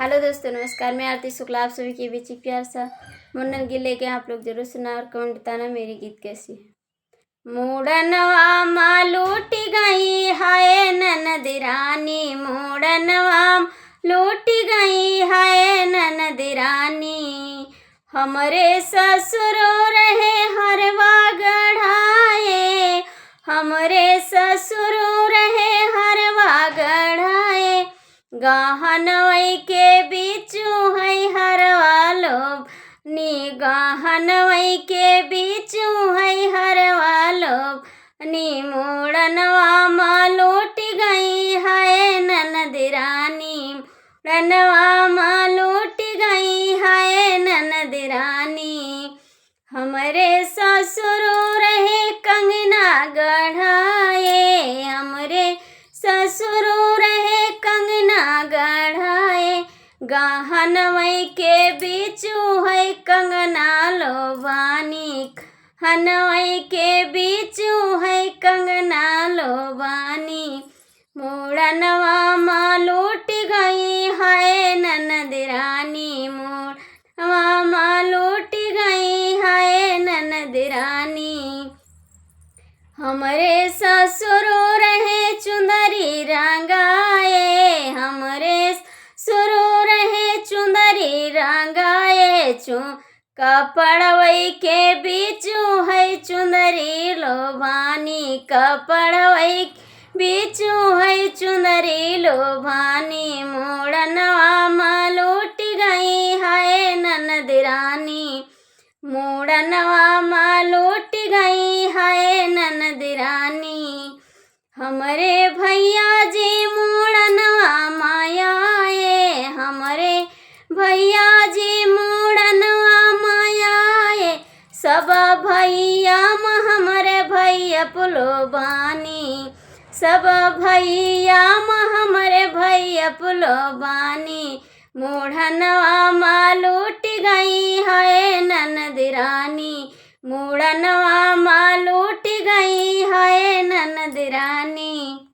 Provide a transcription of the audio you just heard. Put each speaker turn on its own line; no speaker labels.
Hello दोस्तों, नमस्कार। मैं आरती शुक्ला, आप सभी के बीच एक प्यार सा मुन्नन गीत लेके आप लोग जरूर सुना और कमेंट बताना मेरी गीत कैसी है। मूड़नवा माँ लूटी गई हाय ननद रानी, मूड़नवा लूटी गई हाय ननद रानी। हमरे ससुर रहे हरवा गढ़ाए, हमरे ससुर रहे हरवा गढ़ाए। गहनवई के बीचू है हरवा लोग नी, गहनवई के बीचू है हरवा लोग नी। मूड़नवा माँ लूटी गई है ननद रानी, मूड़नवा माँ लूटी गई है ननद रानी। हमरे ससुर रहे कंगना गढ़ाए, हमरे ससुर रहे कंगना गढ़ाए। गहनवई के बीचू है कंगना लोबानी, हनवई के बीचू है कंगना लोबानी। मूड़नवा माँ लूट गई है ननद रानी, मूड़नवा माँ लूट गई है ननद रानी। हमरे ससुर रहे चुंदरी रंगाए, हमरे ससुर रहे चुंदरी रंगाए। कपड़वई के बीचू है चुंदरी लोभानी, कपड़वई बीचू है चुंदरी लोभानी। मूड़नवा माँ लूट गई है ननद रानी, मूड़नवा माँ लूट गई है ननद रानी। हमरे भैया जी मूड़नवा मायाए, हमरे भैया जी मूड़नवा मायाए। सब भैया हमरे भैया पुलोबानी, सब भैया हमरे भैया पुलोबानी। मूड़नवा माँ लूट गई है ननद रानी, मूड़नवा